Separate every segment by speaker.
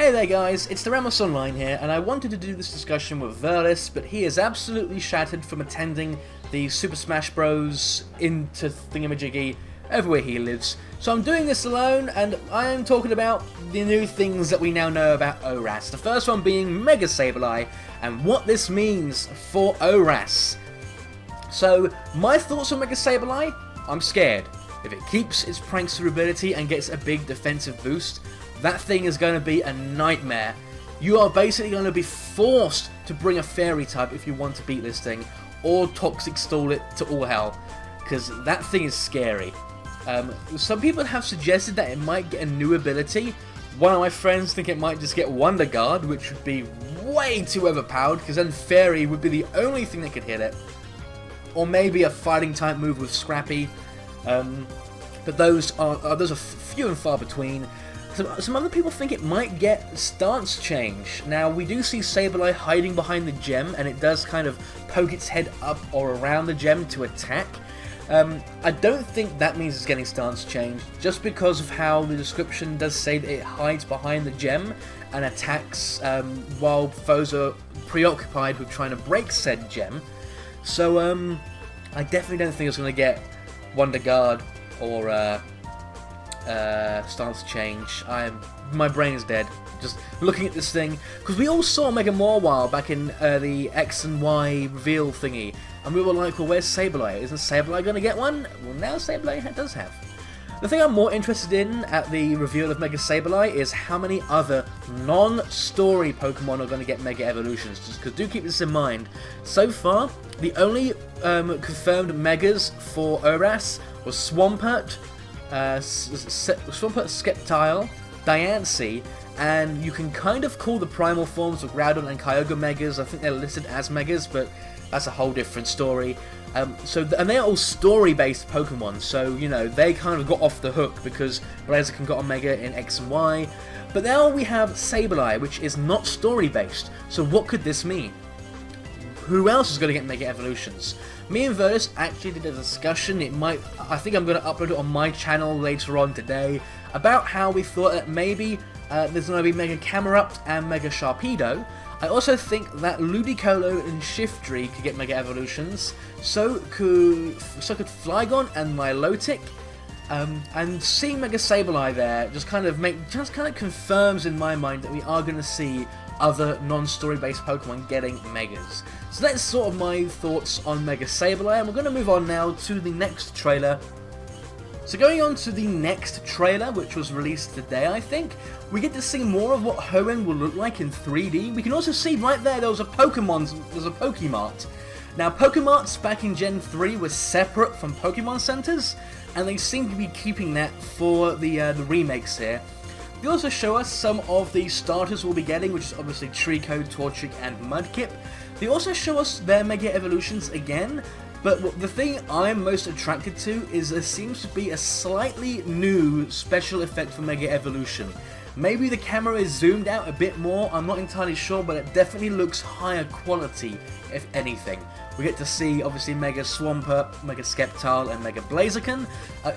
Speaker 1: Hey there guys, it's the Ramos Online here, and I wanted to do this discussion with Verlis, but he is absolutely shattered from attending the Super Smash Bros. Into Thingamajiggy everywhere he lives. So I'm doing this alone, and I am talking about the new things that we now know about ORAS. The first one being Mega Sableye, and what this means for ORAS. So, my thoughts on Mega Sableye? I'm scared. If it keeps its prankster ability and gets a big defensive boost, that thing is going to be a nightmare. You are basically going to be forced to bring a fairy type if you want to beat this thing, or toxic stall it to all hell, because that thing is scary. Some people have suggested that it might get a new ability. One of my friends think it might just get Wonder Guard, which would be way too overpowered, because then Fairy would be the only thing that could hit it. Or maybe a fighting type move with Scrappy. But those are few and far between. Some other people think it might get stance change. Now, we do see Sableye hiding behind the gem, and it does kind of poke its head up or around the gem to attack. I don't think that means it's getting stance change, just because of how the description does say that it hides behind the gem and attacks while foes are preoccupied with trying to break said gem. So, I definitely don't think it's going to get Wonder Guard or stance change. My brain is dead just looking at this thing, because we all saw Mega Mawile back in the X and Y reveal thingy, and we were like, well, where's Sableye? Isn't Sableye going to get one? Well, now Sableye does have. The thing I'm more interested in at the reveal of Mega Sableye is how many other non-story Pokemon are going to get Mega Evolutions, just because do keep this in mind. So far, the only confirmed Megas for ORAS was Swampert, Sceptile, Diancie, and you can kind of call the primal forms of Groudon and Kyogre Megas. I think they're listed as Megas, but that's a whole different story. And they're all story-based Pokemon, so, you know, they kind of got off the hook because Blaziken got a Mega in X and Y. But now we have Sableye, which is not story-based, so what could this mean? Who else is going to get Mega Evolutions? Me and Verlis actually did a discussion. I think I'm going to upload it on my channel later on today, about how we thought that maybe there's going to be Mega Camerupt and Mega Sharpedo. I also think that Ludicolo and Shiftry could get Mega Evolutions. So could Flygon and Milotic. And seeing Mega Sableye there just kind of confirms in my mind that we are going to see other non-story based Pokemon getting Megas. So that's sort of my thoughts on Mega Sableye, and we're going to move on now to the next trailer. So going on to the next trailer, which was released today, I think, we get to see more of what Hoenn will look like in 3D. We can also see right there's a Pokemart. Now, Pokemarts back in Gen 3 were separate from Pokemon Centers, and they seem to be keeping that for the remakes here. They also show us some of the starters we'll be getting, which is obviously Treecko, Torchic, and Mudkip. They also show us their Mega Evolutions again, but the thing I'm most attracted to is there seems to be a slightly new special effect for Mega Evolution. Maybe the camera is zoomed out a bit more, I'm not entirely sure, but it definitely looks higher quality, if anything. We get to see, obviously, Mega Swampert, Mega Sceptile, and Mega Blaziken.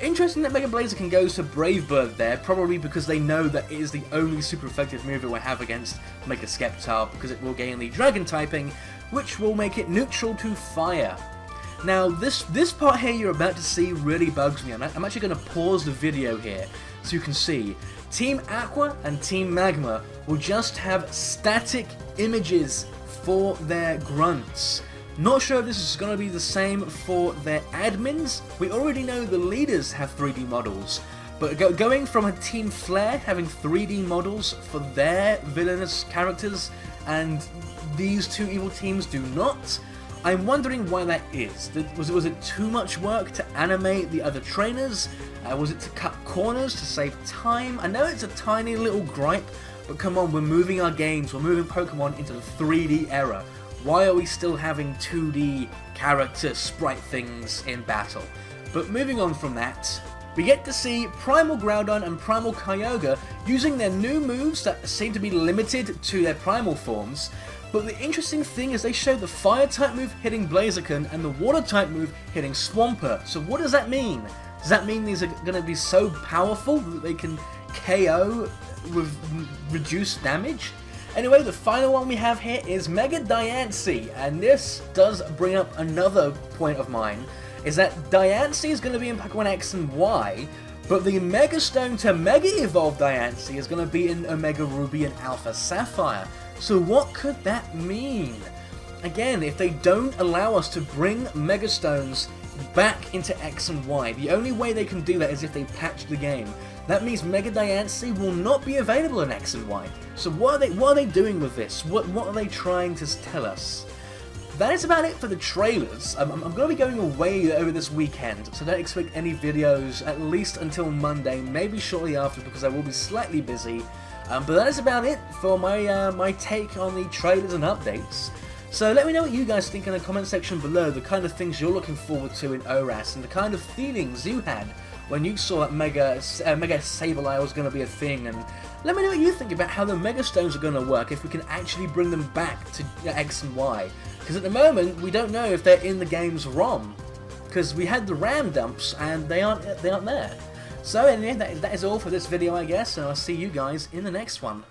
Speaker 1: Interesting that Mega Blaziken goes to Brave Bird there, probably because they know that it is the only super effective move it will have against Mega Sceptile, because it will gain the Dragon typing, which will make it neutral to Fire. Now, this part here you're about to see really bugs me. I'm actually going to pause the video here so you can see. Team Aqua and Team Magma will just have static images for their grunts. Not sure if this is going to be the same for their admins. We already know the leaders have 3D models, but going from a Team Flare having 3D models for their villainous characters and these two evil teams do not, I'm wondering why that is. Was it too much work to animate the other trainers? Was it to cut corners to save time? I know it's a tiny little gripe, but come on, we're moving our games, we're moving Pokemon into the 3D era. Why are we still having 2D character sprite things in battle? But moving on from that, we get to see Primal Groudon and Primal Kyogre using their new moves that seem to be limited to their primal forms. But the interesting thing is they show the Fire-type move hitting Blaziken and the Water-type move hitting Swampert. So what does that mean? Does that mean these are going to be so powerful that they can KO with reduced damage. Anyway, the final one we have here is Mega Diancie, and this does bring up another point of mine, is that Diancie is going to be in Pokemon X and Y, but the Mega Stone to Mega Evolve Diancie is going to be in Omega Ruby and Alpha Sapphire. So what could that mean? Again, if they don't allow us to bring Mega Stones back into X and Y, the only way they can do that is if they patch the game. That means Mega Diancie will not be available in X and Y. So what are they doing with this? What are they trying to tell us? That is about it for the trailers. I'm going to be going away over this weekend, so don't expect any videos at least until Monday, maybe shortly after, because I will be slightly busy. But that is about it for my take on the trailers and updates. So let me know what you guys think in the comment section below, the kind of things you're looking forward to in ORAS, and the kind of feelings you had when you saw that Mega Sableye was going to be a thing, and let me know what you think about how the Mega Stones are going to work, if we can actually bring them back to X and Y. Because at the moment, we don't know if they're in the game's ROM, because we had the RAM dumps, and they aren't there. So anyway, that is all for this video, I guess, and I'll see you guys in the next one.